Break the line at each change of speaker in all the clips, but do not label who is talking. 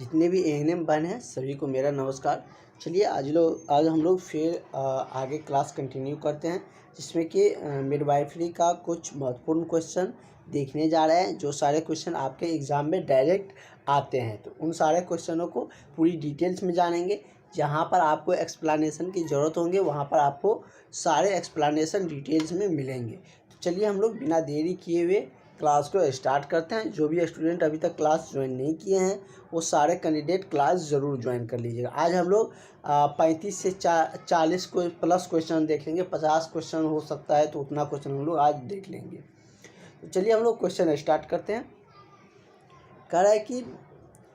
जितने भी एएनएम बन हैं सभी को मेरा नमस्कार। चलिए आज हम लोग फिर आगे क्लास कंटिन्यू करते हैं, जिसमें कि मिडवाइफरी का कुछ महत्वपूर्ण क्वेश्चन देखने जा रहे हैं। जो सारे क्वेश्चन आपके एग्ज़ाम में डायरेक्ट आते हैं, तो उन सारे क्वेश्चनों को पूरी डिटेल्स में जानेंगे। जहाँ पर आपको एक्सप्लेनेशन की ज़रूरत होंगे वहाँ पर आपको सारे एक्सप्लेनेशन डिटेल्स में मिलेंगे। तो चलिए हम लोग बिना देरी किए हुए क्लास को स्टार्ट करते हैं। जो भी स्टूडेंट अभी तक क्लास ज्वाइन नहीं किए हैं वो सारे कैंडिडेट क्लास ज़रूर ज्वाइन कर लीजिएगा। आज हम लोग 35 से 40 को प्लस क्वेश्चन देखेंगे। 50 क्वेश्चन हो सकता है, तो उतना क्वेश्चन हम लोग आज देख लेंगे। तो चलिए हम लोग क्वेश्चन स्टार्ट करते हैं। कह रहा है कि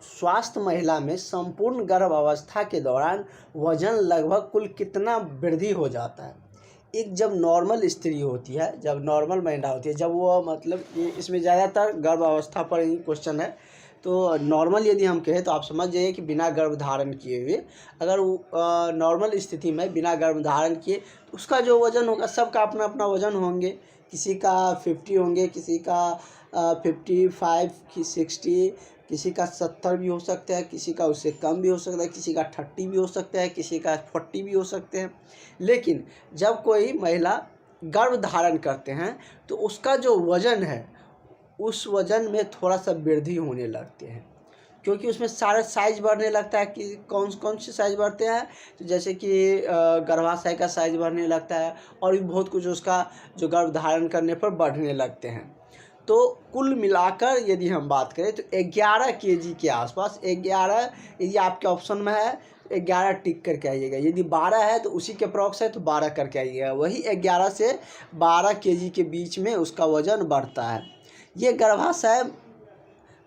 स्वास्थ्य महिला में संपूर्ण गर्भावस्था के दौरान वजन लगभग कुल कितना वृद्धि हो जाता है। एक जब नॉर्मल स्त्री होती है, जब नॉर्मल महिला होती है, जब वो मतलब ये इसमें ज़्यादातर गर्भावस्था पर ही क्वेश्चन है। तो नॉर्मल यदि हम कहें तो आप समझ जाइए कि बिना गर्भ धारण किए हुए, अगर नॉर्मल स्थिति में बिना गर्भ धारण किए तो उसका जो वज़न होगा, सबका अपना अपना वज़न होंगे। किसी का 50 होंगे, किसी का 55 की 60, किसी का 70 भी हो सकता है, किसी का उससे कम भी हो सकता है, किसी का 30 भी हो सकता है, किसी का 40 भी हो सकते हैं। लेकिन जब कोई महिला गर्भ धारण करते हैं तो उसका जो वज़न है, उस वज़न में थोड़ा सा वृद्धि होने लगते हैं, क्योंकि उसमें सारे साइज़ बढ़ने लगता है। कि कौन कौन से साइज़ बढ़ते हैं, तो जैसे कि गर्भाशय का साइज़ बढ़ने लगता है, और भी बहुत कुछ उसका जो गर्भ धारण करने पर बढ़ने लगते हैं। तो कुल मिलाकर यदि हम बात करें तो 11 केजी के आसपास, 11 यदि आपके ऑप्शन में है 11 टिक करके आइएगा। यदि 12 है तो उसी के अप्रॉक्स है तो 12 करके आइएगा। वही 11 से 12 केजी के बीच में उसका वज़न बढ़ता है। ये गर्भाशय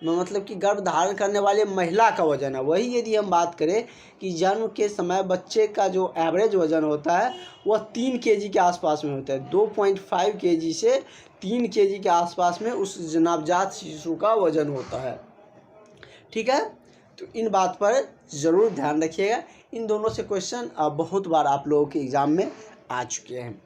मतलब कि गर्भ धारण करने वाले महिला का वज़न है। वही यदि हम बात करें कि जन्म के समय बच्चे का जो एवरेज वज़न होता है वह 3 केजी के आसपास में होता है। 2.5 केजी से 3 केजी के आसपास में उस नवजात शिशु का वज़न होता है। ठीक है, तो इन बात पर ज़रूर ध्यान रखिएगा। इन दोनों से क्वेश्चन बहुत बार आप लोगों के एग्ज़ाम में आ चुके हैं,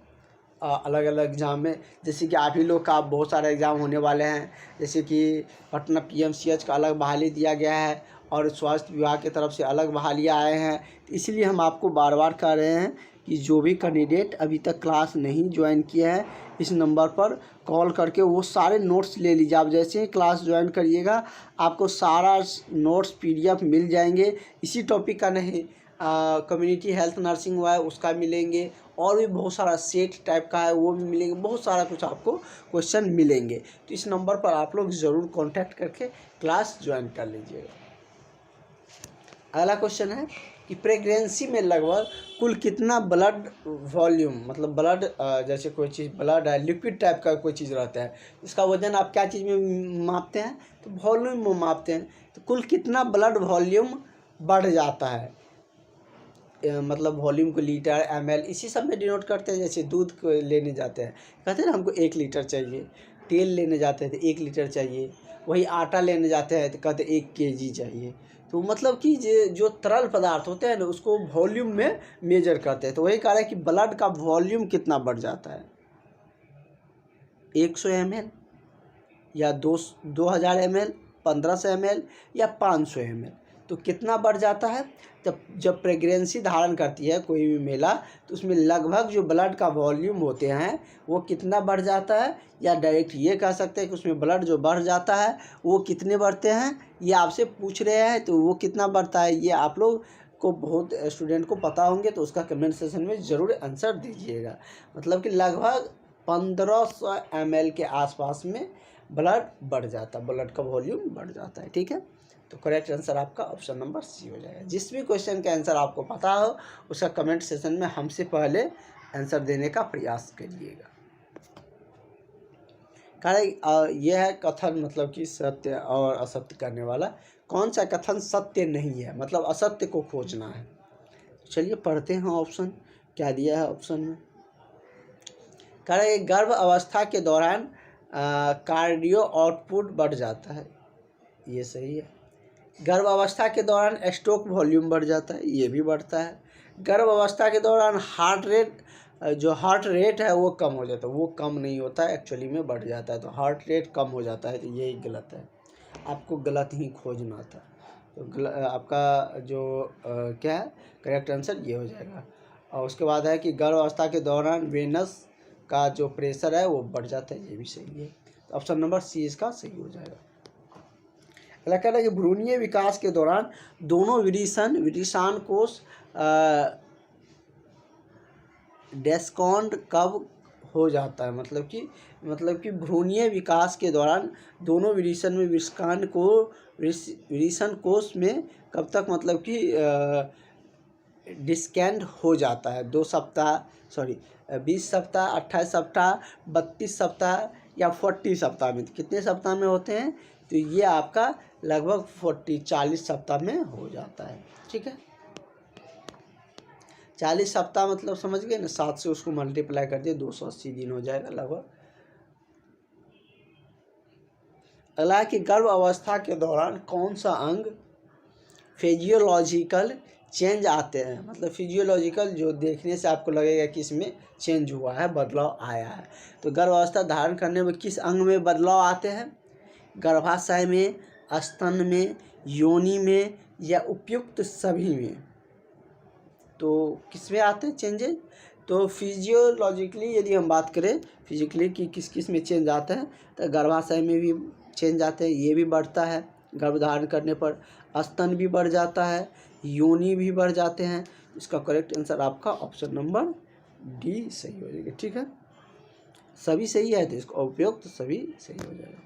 अलग अलग एग्ज़ाम में। जैसे कि आप ही लोग का बहुत सारे एग्ज़ाम होने वाले हैं। जैसे कि पटना पीएमसीएच का अलग बहाली दिया गया है, और स्वास्थ्य विभाग की तरफ से अलग बहालियाँ आए हैं। इसलिए हम आपको बार बार कह रहे हैं कि जो भी कैंडिडेट अभी तक क्लास नहीं ज्वाइन किया है, इस नंबर पर कॉल करके वो सारे नोट्स ले लीजिए। आप जैसे ही क्लास ज्वाइन करिएगा आपको सारा नोट्स PDF मिल जाएंगे। इसी टॉपिक का नहीं, कम्युनिटी हेल्थ नर्सिंग हुआ है उसका मिलेंगे, और भी बहुत सारा सेट टाइप का है वो भी मिलेंगे। बहुत सारा कुछ आपको क्वेश्चन मिलेंगे। तो इस नंबर पर आप लोग ज़रूर कांटेक्ट करके क्लास ज्वाइन कर लीजिएगा। अगला क्वेश्चन है कि प्रेगनेंसी में लगभग कुल कितना ब्लड वॉल्यूम, मतलब ब्लड जैसे कोई चीज़ ब्लड है, लिक्विड टाइप का कोई चीज़ रहता है, इसका वजन आप क्या चीज़ में मापते हैं, तो वॉल्यूम में मापते हैं। तो कुल कितना ब्लड वॉल्यूम बढ़ जाता है, मतलब वॉल्यूम को लीटर ml इसी सब में डिनोट करते हैं। जैसे दूध को लेने जाते हैं, कहते हैं ना हमको 1 लीटर चाहिए। तेल लेने जाते हैं तो 1 लीटर चाहिए। वही आटा लेने जाते हैं तो कहते हैं 1 केजी चाहिए। तो मतलब कि जो तरल पदार्थ होते हैं ना उसको वॉल्यूम में मेजर करते हैं। तो वही कह रहा है कि ब्लड का वॉल्यूम कितना बढ़ जाता है, 100 ml या 2000 ml, 1500 ml या 500 ml। तो कितना बढ़ जाता है, जब प्रेगनेंसी धारण करती है कोई भी महिला, तो उसमें लगभग जो ब्लड का वॉल्यूम होते हैं वो कितना बढ़ जाता है, या डायरेक्ट ये कह सकते हैं कि उसमें ब्लड जो बढ़ जाता है वो कितने बढ़ते हैं, ये आपसे पूछ रहे हैं। तो वो कितना बढ़ता है ये आप लोग को बहुत स्टूडेंट को पता होंगे, तो उसका कमेंट सेक्शन में ज़रूर आंसर दीजिएगा। मतलब कि लगभग 1500 ml के आसपास में ब्लड बढ़ जाता है, ब्लड का वॉल्यूम बढ़ जाता है। ठीक है, तो करेक्ट आंसर आपका ऑप्शन नंबर C हो जाएगा। जिस भी क्वेश्चन का आंसर आपको पता हो उसका कमेंट सेशन में हमसे पहले आंसर देने का प्रयास करिएगा। कारण यह है कथन, मतलब कि सत्य और असत्य करने वाला। कौन सा कथन सत्य नहीं है, मतलब असत्य को खोजना है। चलिए पढ़ते हैं ऑप्शन क्या दिया है ऑप्शन में। कारण गर्भ अवस्था के दौरान कार्डियो आउटपुट बढ़ जाता है, ये सही है। गर्भ अवस्था के दौरान स्ट्रोक वॉल्यूम बढ़ जाता है, ये भी बढ़ता है। गर्भ अवस्था के दौरान हार्ट रेट है वो कम हो जाता है, वो कम नहीं होता है, एक्चुअली में बढ़ जाता है। तो हार्ट रेट कम हो जाता है, तो यही गलत है, आपको गलत ही खोजना था। तो आपका जो क्या है करेक्ट आंसर ये हो जाएगा। और उसके बाद है कि गर्भावस्था के दौरान वेनस का जो प्रेशर है वो बढ़ जाता है, ये भी सही है। तो ऑप्शन नंबर सी इसका सही हो जाएगा। अगला कह रहा है कि भ्रूणीय विकास के दौरान दोनों विरिशान कोष डेस्कॉन्ड कब हो जाता है, मतलब कि भ्रूणीय विकास के दौरान दोनों विरिशन कोष में कब तक मतलब कि डिस्कैंड हो जाता है, 2 सप्ताह 20 सप्ताह, 28 सप्ताह, 32 सप्ताह या 40 सप्ताह में। कितने सप्ताह में होते हैं, तो ये आपका लगभग 40 सप्ताह में हो जाता है। ठीक है, 40 सप्ताह मतलब समझ गए ना, 7 से उसको मल्टीप्लाई कर दिए 280 दिन हो जाएगा लगभग। अगला कि गर्भ अवस्था के दौरान कौन सा अंग फिजियोलॉजिकल चेंज आते हैं, मतलब फिजियोलॉजिकल जो देखने से आपको लगेगा कि इसमें चेंज हुआ है, बदलाव आया है। तो गर्भावस्था धारण करने में किस अंग में बदलाव आते हैं, गर्भाशय में, स्तन में, योनि में या उपयुक्त सभी में। तो किस में आते हैं चेंजेस, तो फिजियोलॉजिकली यदि हम बात करें फिजिकली कि किस में चेंज आते हैं, तो गर्भाशय में भी चेंज आते हैं, ये भी बढ़ता है गर्भ धारण करने पर, स्तन भी बढ़ जाता है, योनि भी बढ़ जाते हैं। इसका करेक्ट आंसर आपका ऑप्शन नंबर डी सही हो जाएगा। ठीक है, सभी सही है तो इसका उपयुक्त सभी सही हो जाएगा।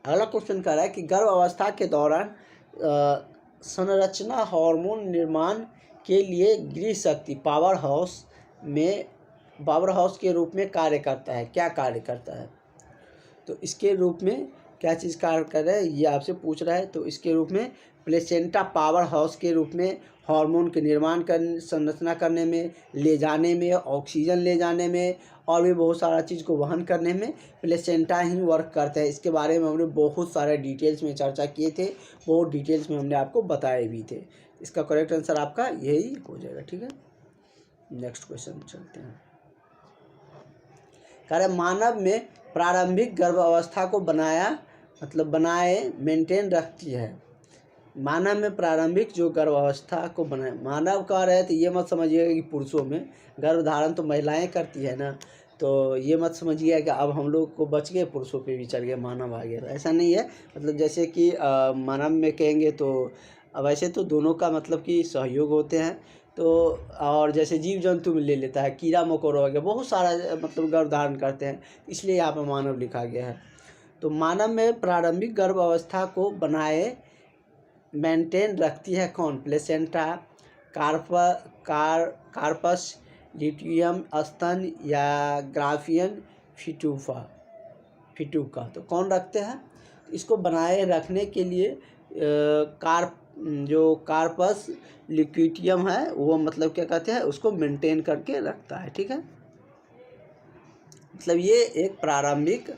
अगला क्वेश्चन कह रहा है कि गर्भ अवस्था के दौरान संरचना हार्मोन निर्माण के लिए गृह शक्ति पावर हाउस के रूप में कार्य करता है, क्या कार्य करता है, तो इसके रूप में क्या चीज़ कार्य कर रहा है ये आपसे पूछ रहा है। तो इसके रूप में प्लेसेंटा पावर हाउस के रूप में हार्मोन के निर्माण करने, संरचना करने में, ले जाने में, ऑक्सीजन ले जाने में और भी बहुत सारा चीज़ को वहन करने में प्लेसेंटा ही वर्क करता है। इसके बारे में हमने बहुत सारे डिटेल्स में चर्चा किए थे, बहुत डिटेल्स में हमने आपको बताए भी थे। इसका करेक्ट आंसर आपका यही हो जाएगा। ठीक है, नेक्स्ट क्वेश्चन चलते हैं। कार्य मानव में प्रारंभिक गर्भावस्था को बनाए मेंटेन रखती है। मानव में प्रारंभिक जो गर्भावस्था को बनाए, मानव कह रहे हैं तो ये मत समझिएगा कि पुरुषों में गर्भधारण तो महिलाएं करती है ना, तो ये मत समझिएगा कि अब हम लोग को बच गए पुरुषों पे भी चल गए, मानव आ गया, ऐसा नहीं है। मतलब जैसे कि मानव में कहेंगे तो अब ऐसे तो दोनों का मतलब कि सहयोग होते हैं। तो और जैसे जीव जंतु में ले लेता है, कीड़ा मकोड़ा हो गया, बहुत सारा मतलब गर्भधारण करते हैं, इसलिए यहाँ पर मानव लिखा गया है। तो मानव में प्रारंभिक गर्भावस्था को बनाए मेंटेन रखती है कौन, प्लेसेंटा, कार्पस ल्यूटियम स्तन या ग्राफियन फिटूका। तो कौन रखते हैं, इसको बनाए रखने के लिए जो कार्पस ल्यूटियम है वो मतलब क्या कहते हैं, उसको मेंटेन करके रखता है। ठीक है, मतलब ये एक प्रारंभिक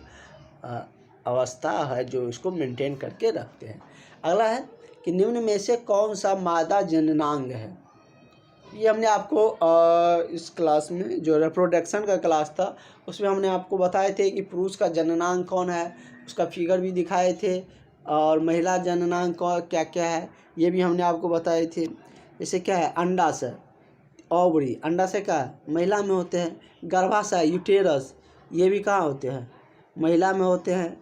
अवस्था है जो इसको मेंटेन करके रखते हैं। अगला है कि निम्न में से कौन सा मादा जननांग है। ये हमने आपको इस क्लास में जो रिप्रोडक्शन का क्लास था उसमें हमने आपको बताए थे कि पुरुष का जननांग कौन है, उसका फिगर भी दिखाए थे, और महिला जननांग क्या क्या है ये भी हमने आपको बताए थे। जैसे क्या है, अंडाशय, ओवरी, अंडाशय क्या है, महिला में होते हैं। गर्भाशय, यूटेरस, ये भी कहाँ होते हैं, महिला में होते हैं।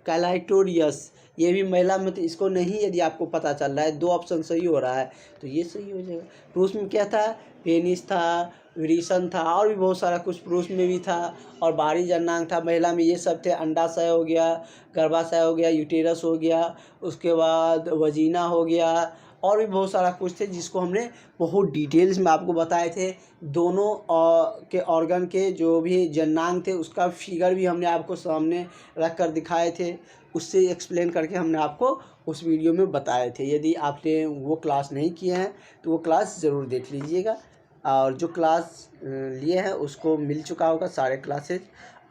क्लाइटोरियस, ये भी महिला में, तो इसको नहीं यदि आपको पता चल रहा है, 2 ऑप्शन सही हो रहा है तो ये सही हो जाएगा। पुरुष में क्या था, पेनिस था, विरिशन था, और भी बहुत सारा कुछ पुरुष में भी था, और बाहरी जननांग था। महिला में ये सब थे, अंडाशय हो गया, गर्भाशय हो गया, यूटेरस हो गया, उसके बाद वजीना हो गया, और भी बहुत सारा कुछ थे जिसको हमने बहुत डिटेल्स में आपको बताए थे। दोनों के ऑर्गन के जो भी जननांग थे उसका फिगर भी हमने आपको सामने रख कर दिखाए थे, उससे एक्सप्लेन करके हमने आपको उस वीडियो में बताए थे। यदि आपने वो क्लास नहीं किए हैं तो वो क्लास ज़रूर देख लीजिएगा, और जो क्लास लिए हैं उसको मिल चुका होगा सारे क्लासेज,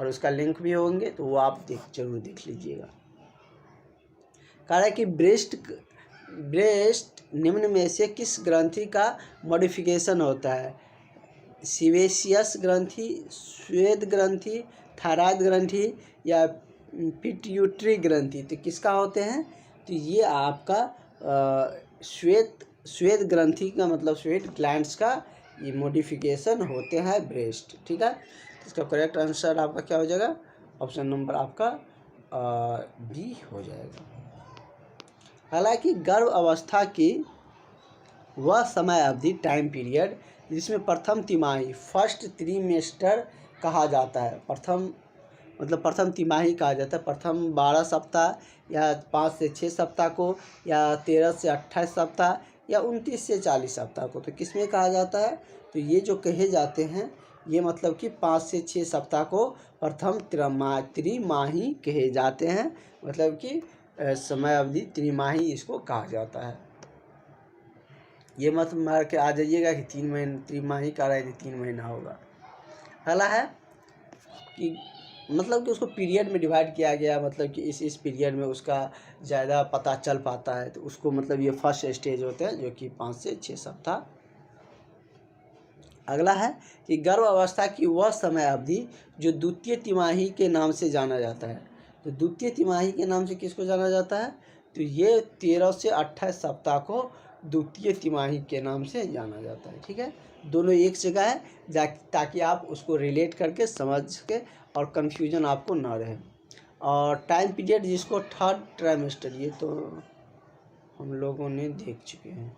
और उसका लिंक भी होंगे तो वो आप जरूर देख लीजिएगा। कह रहा है कि ब्रेस्ट निम्न में से किस ग्रंथि का मॉडिफिकेशन होता है, सीवेशियस ग्रंथि, श्वेत ग्रंथि, थायराइड ग्रंथि या पिट्यूटरी ग्रंथि तो किसका होते हैं? तो ये आपका श्वेत ग्रंथि का मतलब श्वेत ग्लैंड्स का ये मॉडिफिकेशन होते हैं ब्रेस्ट। ठीक है, तो इसका करेक्ट आंसर आपका क्या हो जाएगा? ऑप्शन नंबर आपका बी हो जाएगा। हालांकि गर्भ अवस्था की वह समय अवधि टाइम पीरियड जिसमें प्रथम तिमाही फर्स्ट ट्रिमेस्टर कहा जाता है। प्रथम तिमाही कहा जाता है। प्रथम 12 सप्ताह या 5 से 6 सप्ताह को, या 13 से 28 सप्ताह, या 29 से 40 सप्ताह को, तो किसमें कहा जाता है? तो ये जो कहे जाते हैं ये मतलब कि 5 से 6 सप्ताह को प्रथम त्रिमाही कहे जाते हैं। मतलब कि समय अवधि त्रिमाही इसको कहा जाता है। ये मत मार के आ जाइएगा कि 3 महीने त्रिमाही का रहा है, 3 महीना होगा। अगला है कि मतलब कि उसको पीरियड में डिवाइड किया गया, मतलब कि इस पीरियड में उसका ज़्यादा पता चल पाता है, तो उसको मतलब ये फर्स्ट स्टेज होते हैं जो कि 5 से 6 सप्ताह। अगला है कि गर्भ अवस्था की वह समय अवधि जो द्वितीय तिमाही के नाम से जाना जाता है। तो द्वितीय तिमाही के नाम से किसको जाना जाता है? तो ये 13 से 28 सप्ताह को द्वितीय तिमाही के नाम से जाना जाता है। ठीक है, दोनों एक जगह है ताकि आप उसको रिलेट करके समझ के और कन्फ्यूजन आपको ना रहे। और टाइम पीरियड जिसको थर्ड ट्राइमेस्टर, ये तो हम लोगों ने देख चुके हैं।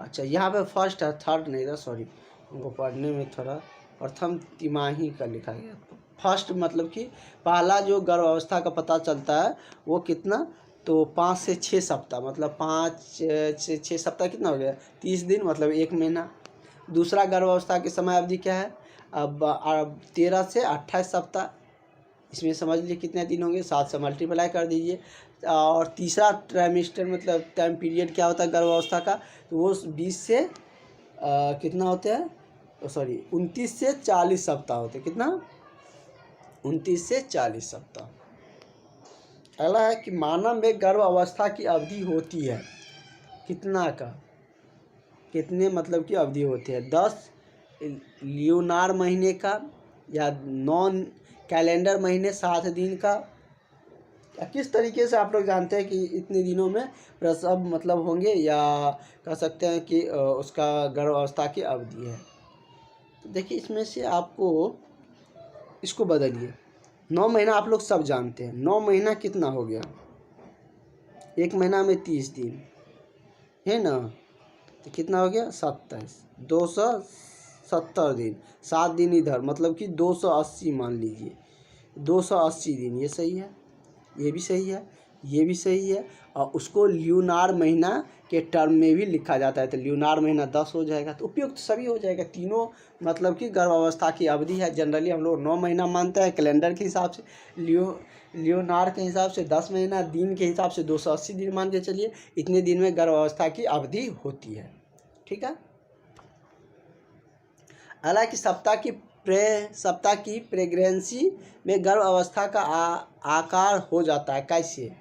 अच्छा, यहाँ पे फर्स्ट है, थर्ड नहीं था, सॉरी, हमको पढ़ने में थोड़ा प्रथम तिमाही का लिखा गया। फर्स्ट मतलब कि पहला जो गर्भ अवस्था का पता चलता है वो कितना? तो 5 से 6 सप्ताह, मतलब 5 से 6 सप्ताह कितना हो गया? 30 दिन, मतलब 1 महीना। दूसरा गर्भ अवस्था की समय अवधि क्या है? अब 13 से 28 सप्ताह, इसमें समझ लीजिए कितने दिन होंगे, 7 से मल्टीप्लाई कर दीजिए। और तीसरा ट्राइमेस्टर मतलब टाइम पीरियड क्या होता है गर्भ अवस्था का? तो वो 20 से कितना होते हैं, सॉरी 29 से 40 सप्ताह होते हैं। कितना? 29 से 40 सप्ताह। अगला है कि मानव में गर्भ अवस्था की अवधि होती है कितना का? कितने मतलब की अवधि होती है? 10 ल्यूनार महीने का, या 9 कैलेंडर महीने 7 दिन का, या किस तरीके से आप लोग जानते हैं कि इतने दिनों में प्रसव मतलब होंगे, या कह सकते हैं कि उसका गर्भ अवस्था की अवधि है। तो देखिए इसमें से आपको इसको बदलिए। 9 महीना आप लोग सब जानते हैं। 9 महीना कितना हो गया? 1 महीना में 30 दिन है ना, तो कितना हो गया? 27, 270 दिन, 7 दिन इधर, मतलब कि 280 मान लीजिए, 280 दिन। ये सही है, ये भी सही है, ये भी सही है। और उसको ल्यूनार महीना के टर्म में भी लिखा जाता है, तो ल्यूनार महीना 10 हो जाएगा, तो उपयुक्त सभी हो जाएगा। तीनों मतलब कि गर्भ अवस्था की अवधि है। जनरली हम लोग 9 महीना मानते हैं कैलेंडर के हिसाब से, ल्यूनार के हिसाब से 10 महीना, दिन के हिसाब से 280 दिन मान के चलिए। इतने दिन में गर्भ अवस्था की अवधि होती है। ठीक है, हालांकि सप्ताह की प्रेगनेंसी में गर्भ अवस्था का आकार हो जाता है। कैसे?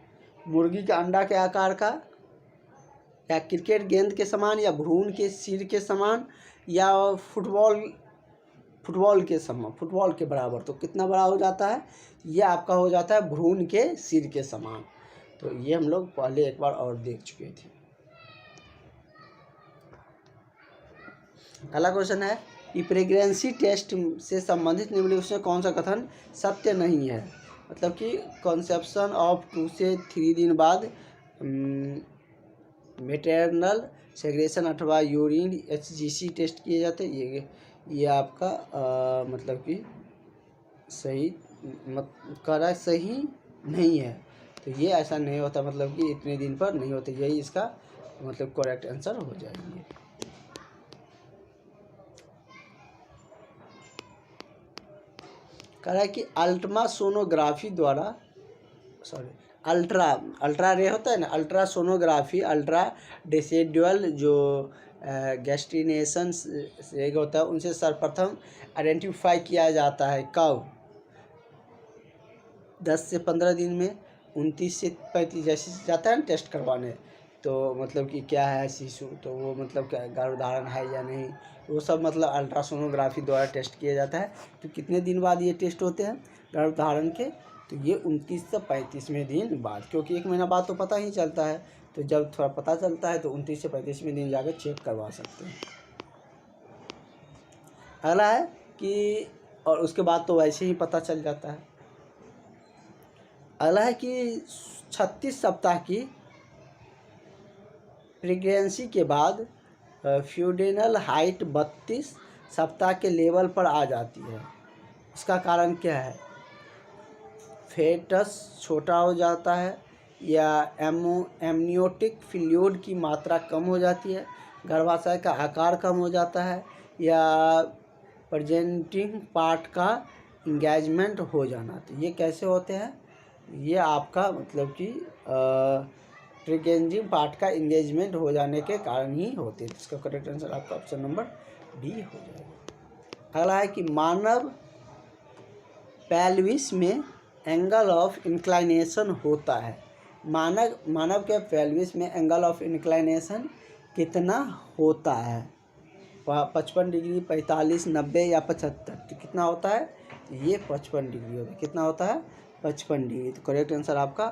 मुर्गी के अंडा के आकार का, या क्रिकेट गेंद के समान, या भ्रूण के सिर के समान, या फुटबॉल के समान, फुटबॉल के बराबर। तो कितना बड़ा हो जाता है? ये आपका हो जाता है भ्रूण के सिर के समान। तो ये हम लोग पहले एक बार और देख चुके थे। अगला क्वेश्चन है कि प्रेगनेंसी टेस्ट से संबंधित निम्नलिखित में कौन सा कथन सत्य नहीं है? मतलब कि कंसेप्शन ऑफ 2 से 3 दिन बाद मैटरनल सेग्रेशन अथवा यूरिन HGC टेस्ट किए जाते हैं। ये आपका मतलब कि सही सही नहीं है। तो ये ऐसा नहीं होता, मतलब कि इतने दिन पर नहीं होते। यही इसका मतलब करेक्ट आंसर हो जाएगी। कह रहा है कि अल्ट्रासोनोग्राफी द्वारा, सॉरी अल्ट्रा रे होता है ना, अल्ट्रासोनोग्राफी, अल्ट्रा डेसिडुअल जो गैस्ट्रिनेशन से होता है, उनसे सर्वप्रथम आइडेंटिफाई किया जाता है कब? 10 से 15 दिन में, 29 से 35 जैसे जाता है ना टेस्ट करवाने, तो मतलब कि क्या है शिशु, तो वो मतलब क्या गर्भधारण है या नहीं, वो सब मतलब अल्ट्रासोनोग्राफी द्वारा टेस्ट किया जाता है। तो कितने दिन बाद ये टेस्ट होते हैं? गर्भधारण के तो ये 29 से 35वें दिन बाद, क्योंकि 1 महीना बाद तो पता ही चलता है, तो जब थोड़ा पता चलता है तो 29 से 35वें दिन जाकर चेक करवा सकते हैं। अगला है कि और उसके बाद तो वैसे ही पता चल जाता है। अगला है कि 36 सप्ताह की प्रेगनेंसी के बाद फ्यूडेनल हाइट 32 सप्ताह के लेवल पर आ जाती है। इसका कारण क्या है? फेटस छोटा हो जाता है, या एमनियोटिक फ्लूइड की मात्रा कम हो जाती है, गर्भाशय का आकार कम हो जाता है, या प्रेजेंटिंग पार्ट का इंगेजमेंट हो जाना। तो ये कैसे होते हैं? ये आपका मतलब कि प्रेजेंटिंग पार्ट का इंगेजमेंट हो जाने के कारण ही होते हैं। इसका करेक्ट आंसर आपका ऑप्शन नंबर डी हो जाएगा। अगला है कि मानव पेल्विस में एंगल ऑफ इंक्लाइनेशन होता है। मानव के पेल्विस में एंगल ऑफ इंक्लाइनेशन कितना होता है? 55 डिग्री, 45, 90 या 75? तो कितना होता है? ये 55 डिग्री होता है। कितना होता है? 55 डिग्री। तो करेक्ट आंसर आपका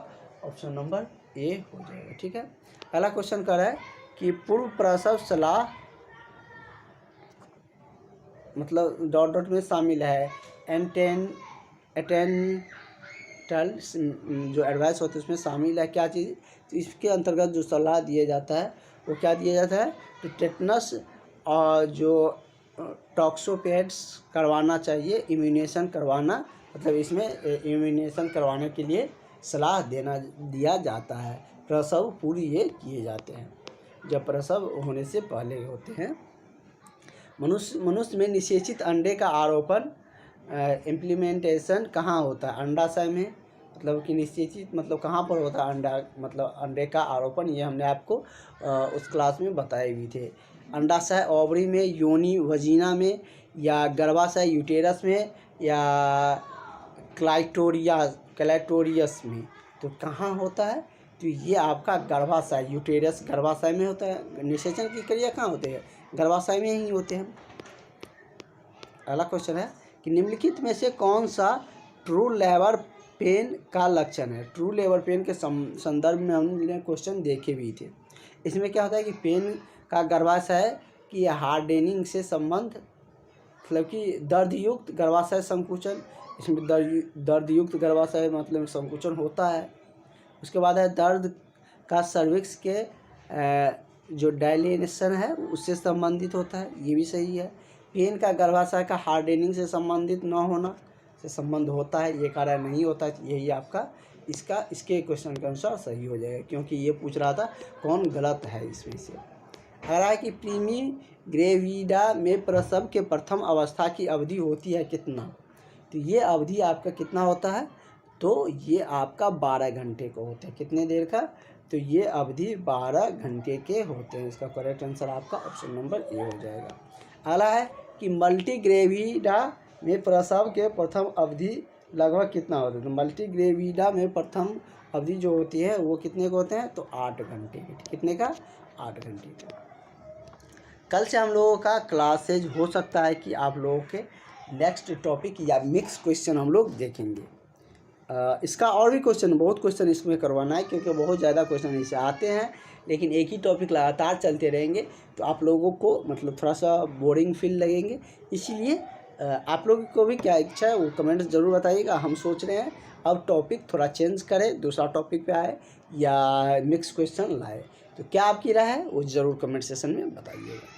ऑप्शन नंबर ए हो जाएगा। ठीक है। अगला क्वेश्चन कर रहा है कि पूर्व प्रसव सलाह मतलब डॉट डॉट में शामिल है एटेंटल जो एडवाइस होती है उसमें शामिल है क्या चीज़? तो इसके अंतर्गत जो सलाह दिया जाता है वो क्या दिया जाता है? तो टेटनस और जो टॉक्सोपेड्स करवाना चाहिए, इम्यूनेशन करवाना, मतलब इसमें इम्यूनेशन करवाने के लिए सलाह दिया जाता है। प्रसव पूर्व ये किए जाते हैं, जब प्रसव होने से पहले होते हैं। मनुष्य में निषेचित अंडे का आरोपण इम्प्लीमेंटेशन कहाँ होता है? अंडाशय में। मतलब कि निषेचित मतलब कहाँ पर होता है? अंडा मतलब अंडे का आरोपण, ये हमने आपको उस क्लास में बताए भी थे। अंडाशय ओवरी में, योनि वजीना में, या गर्भाशय यूटेरस में, या क्लाइटोरियस में। तो कहाँ होता है? तो ये आपका गर्भाशय यूटेरस गर्भाशय में होता है। निषेचन की क्रिया कहाँ होती है? गर्भाशय में ही होते हैं। अगला क्वेश्चन है कि निम्नलिखित में से कौन सा ट्रू लेबर पेन का लक्षण है? ट्रू लेबर पेन के संदर्भ में हमने क्वेश्चन देखे भी थे। इसमें क्या होता है कि पेन का गर्भाशय की हार्डनिंग से संबंध, मतलब कि दर्दयुक्त गर्भाशय संकुचन, इसमें दर्दयुक्त गर्भाशय मतलब संकुचन होता है। उसके बाद है दर्द का सर्विक्स के जो डायलेशन है उससे संबंधित होता है, ये भी सही है। पेन का गर्भाशय का हार्डनिंग से संबंधित न होना से संबंध होता है, ये कारण नहीं होता है। यही आपका इसके क्वेश्चन के अनुसार सही हो जाएगा, क्योंकि ये पूछ रहा था कौन गलत है इसमें से। कह रहा है कि प्रीमी ग्रेविडा में प्रसव के प्रथम अवस्था की अवधि होती है कितना? तो ये अवधि आपका कितना होता है? तो ये आपका 12 घंटे को होता है। कितने देर का? तो ये अवधि 12 घंटे के होते हैं। इसका करेक्ट आंसर आपका ऑप्शन नंबर ए हो जाएगा। अगला है कि मल्टी ग्रेविडा में प्रसव के प्रथम अवधि लगभग कितना होता है? तो मल्टी ग्रेविडा में प्रथम अवधि जो होती है वो कितने को होते हैं? तो 8 घंटे के। कितने का? 8 घंटे का। कल से हम लोगों का क्लासेज हो सकता है कि आप लोगों के नेक्स्ट टॉपिक या मिक्स क्वेश्चन हम लोग देखेंगे। इसका और भी बहुत क्वेश्चन इसमें करवाना है, क्योंकि बहुत ज़्यादा क्वेश्चन इससे आते हैं, लेकिन एक ही टॉपिक लगातार चलते रहेंगे तो आप लोगों को मतलब थोड़ा सा बोरिंग फील लगेंगे। इसीलिए आप लोगों को भी क्या इच्छा है वो कमेंट ज़रूर बताइएगा। हम सोच रहे हैं अब टॉपिक थोड़ा चेंज करें, दूसरा टॉपिक पे आए या मिक्स क्वेश्चन लाए। तो क्या आपकी राय है वो ज़रूर कमेंट सेशन में बताइएगा।